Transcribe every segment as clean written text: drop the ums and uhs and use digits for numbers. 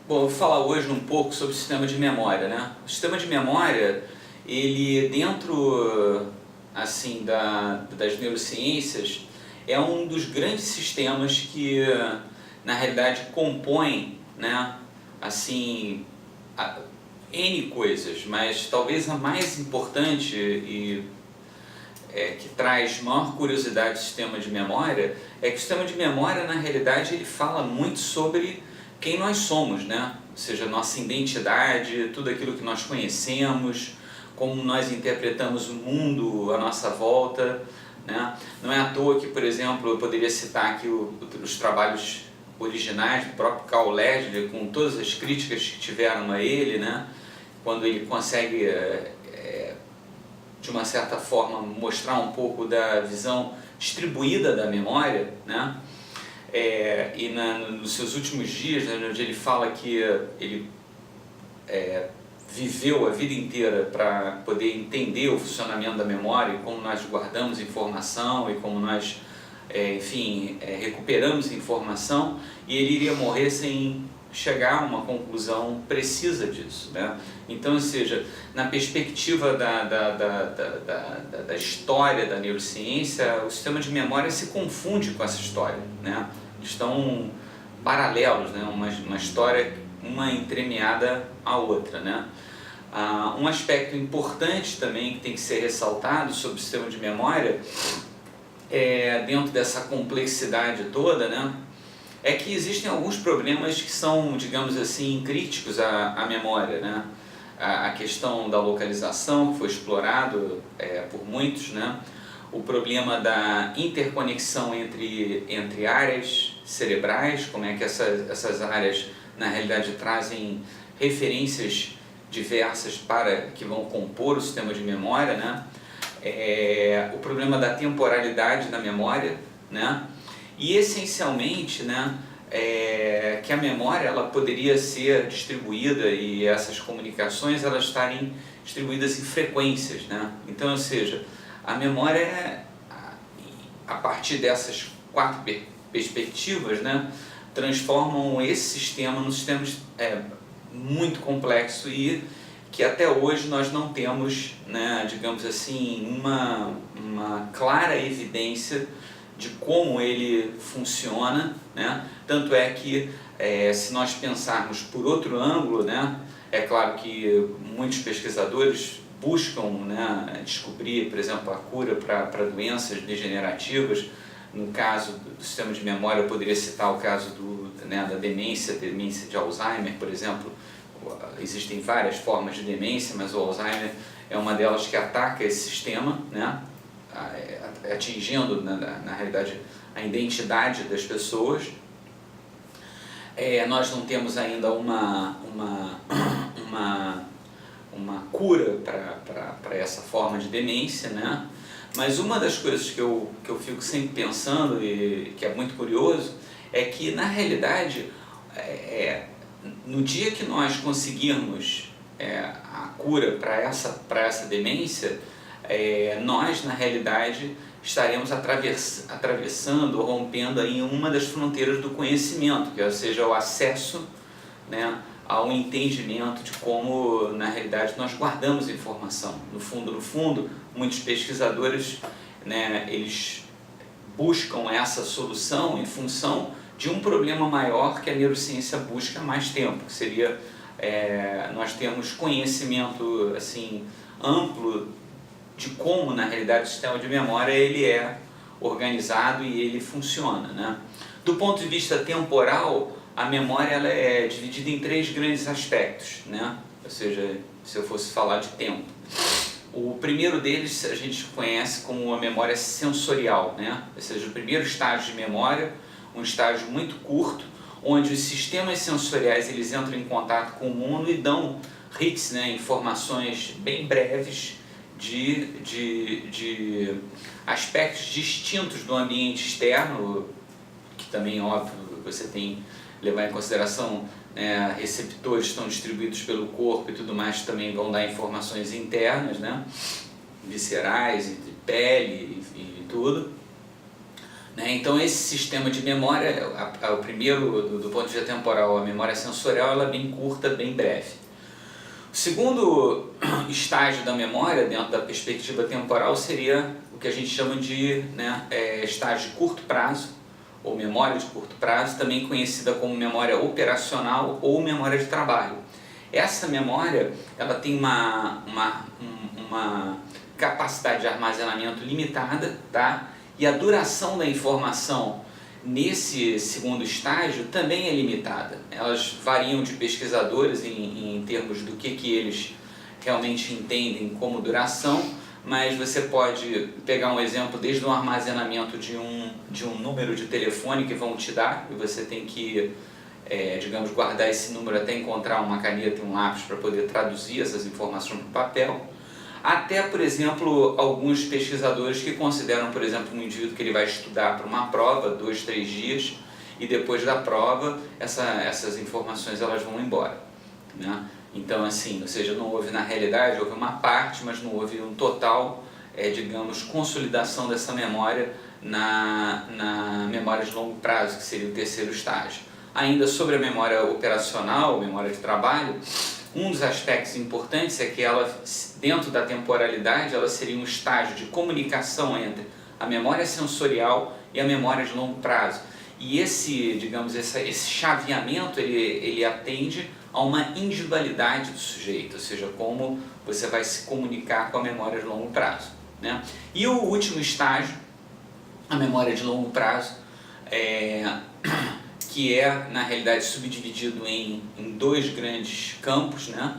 Bom, eu vou falar hoje um pouco sobre o sistema de memória, né? O sistema de memória, ele dentro, assim, das neurociências, é um dos grandes sistemas que, na realidade, compõem, né, assim, N coisas, mas talvez a mais importante que traz maior curiosidade do sistema de memória é que o sistema de memória, na realidade, ele fala muito sobre quem nós somos, né? Ou seja, nossa identidade, tudo aquilo que nós conhecemos, como nós interpretamos o mundo à nossa volta, né? Não é à toa que, por exemplo, eu poderia citar aqui os trabalhos originais do próprio Carl Ledger, com todas as críticas que tiveram a ele, né? Quando ele consegue de uma certa forma mostrar um pouco da visão distribuída da memória, né? Nos seus últimos dias, né, onde ele fala que ele viveu a vida inteira para poder entender o funcionamento da memória e como nós guardamos informação e como nós, recuperamos informação, e ele iria morrer sem chegar a uma conclusão precisa disso, né? Então, ou seja, na perspectiva da história da neurociência, o sistema de memória se confunde com essa história, né? Estão paralelos, né? Uma história, uma entremeada à outra, né? Um aspecto importante também que tem que ser ressaltado sobre o sistema de memória, dentro dessa complexidade toda, né, é que existem alguns problemas que são, digamos assim, críticos à memória, né? A questão da localização, que foi explorado por muitos, né? O problema da interconexão entre áreas cerebrais, como é que essas áreas, na realidade, trazem referências diversas que vão compor o sistema de memória, né? O problema da temporalidade da memória, né? E essencialmente, né, que a memória ela poderia ser distribuída e essas comunicações elas estarem distribuídas em frequências, né? Então, ou seja, a memória, a partir dessas quatro perspectivas, né, transformam esse sistema num sistema muito complexo e que até hoje nós não temos, né, digamos assim, uma clara evidência de como ele funciona, né? Tanto é que, se nós pensarmos por outro ângulo, né, é claro que muitos pesquisadores buscam, né, descobrir, por exemplo, a cura para doenças degenerativas. No caso do sistema de memória, eu poderia citar o caso da demência de Alzheimer, por exemplo. Existem várias formas de demência, mas o Alzheimer é uma delas que ataca esse sistema, né, atingindo, na realidade, a identidade das pessoas. Nós não temos ainda uma cura para essa forma de demência, né? Mas uma das coisas que eu fico sempre pensando e que é muito curioso é que, na realidade, no dia que nós conseguirmos a cura para essa demência, nós, na realidade, estaremos atravessando, rompendo aí uma das fronteiras do conhecimento, que seja o acesso, né, ao entendimento de como, na realidade, nós guardamos informação. No fundo, muitos pesquisadores, né, eles buscam essa solução em função de um problema maior que a neurociência busca há mais tempo, que seria nós termos conhecimento assim, amplo de como, na realidade, o sistema de memória ele é organizado e ele funciona, né? Do ponto de vista temporal, a memória ela é dividida em três grandes aspectos, né? Ou seja, se eu fosse falar de tempo. O primeiro deles a gente conhece como a memória sensorial, né? Ou seja, o primeiro estágio de memória, um estágio muito curto, onde os sistemas sensoriais eles entram em contato com o mundo e dão hits, né? Informações bem breves de aspectos distintos do ambiente externo, que também, óbvio, você tem que levar em consideração, né, receptores estão distribuídos pelo corpo e tudo mais, também vão dar informações internas, né, viscerais, de pele e tudo. né? Então esse sistema de memória, o primeiro, do ponto de vista temporal, a memória sensorial, ela é bem curta, bem breve. O segundo estágio da memória, dentro da perspectiva temporal, seria o que a gente chama de, né, estágio de curto prazo, ou memória de curto prazo, também conhecida como memória operacional ou memória de trabalho. Essa memória, ela tem uma capacidade de armazenamento limitada, tá? E a duração da informação nesse segundo estágio também é limitada. Elas variam de pesquisadores em termos do que eles realmente entendem como duração, mas você pode pegar um exemplo desde o armazenamento de um número de telefone que vão te dar, e você tem que, digamos, guardar esse número até encontrar uma caneta e um lápis para poder traduzir essas informações no papel, até, por exemplo, alguns pesquisadores que consideram, por exemplo, um indivíduo que ele vai estudar para uma prova, 2, 3 dias, e depois da prova, essas informações elas vão embora, né? Então, assim, ou seja, não houve na realidade, houve uma parte, mas não houve um total, digamos, consolidação dessa memória na memória de longo prazo, que seria o terceiro estágio. Ainda sobre a memória operacional, memória de trabalho, um dos aspectos importantes é que ela, dentro da temporalidade, ela seria um estágio de comunicação entre a memória sensorial e a memória de longo prazo. E esse, digamos, esse chaveamento, ele atende a uma individualidade do sujeito, ou seja, como você vai se comunicar com a memória de longo prazo, né? E o último estágio, a memória de longo prazo, que é, na realidade, subdividido em dois grandes campos, né?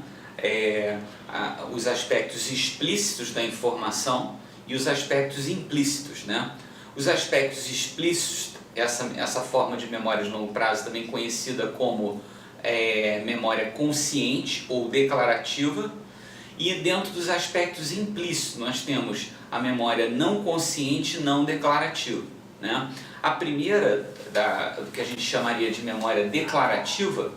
Os aspectos explícitos da informação e os aspectos implícitos, né? Os aspectos explícitos, essa forma de memória de longo prazo, também conhecida como memória consciente ou declarativa, e dentro dos aspectos implícitos nós temos a memória não consciente não declarativa, né? A primeira, do que a gente chamaria de memória declarativa,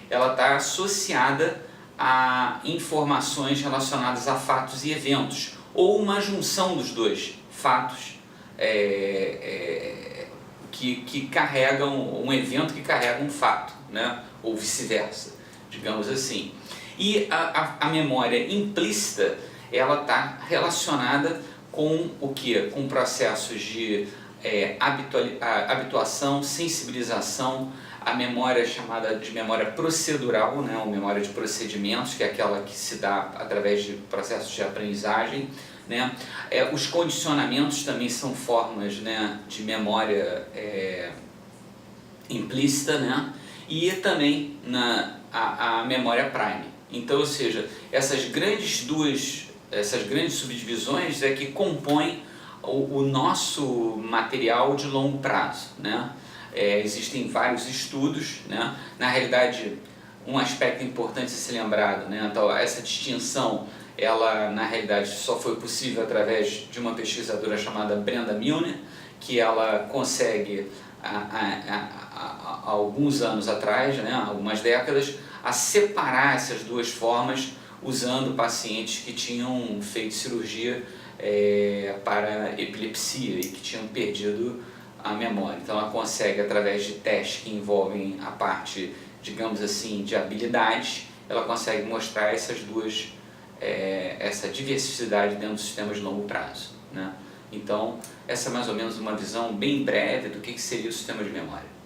ela está associada a informações relacionadas a fatos e eventos, ou uma junção dos dois, fatos que carregam um evento que carrega um fato, né? Ou vice-versa, digamos assim. E a memória implícita, ela está relacionada com o que? Com processos de habituação, sensibilização, a memória chamada de memória procedural, né? Ou memória de procedimentos, que é aquela que se dá através de processos de aprendizagem, né? Os condicionamentos também são formas, né, de memória implícita, né? E também a memória prime. Então, ou seja, essas grandes subdivisões é que compõem o nosso material de longo prazo, né? Existem vários estudos, né? Na realidade, um aspecto importante a ser lembrado, né? Então, essa distinção, ela na realidade só foi possível através de uma pesquisadora chamada Brenda Milner, que ela consegue há alguns anos atrás, né, algumas décadas, a separar essas duas formas usando pacientes que tinham feito cirurgia para epilepsia e que tinham perdido a memória. Então ela consegue, através de testes que envolvem a parte, digamos assim, de habilidades, ela consegue mostrar essas duas, essa diversidade dentro dos sistemas de longo prazo, né? Então, essa é mais ou menos uma visão bem breve do que seria o sistema de memória.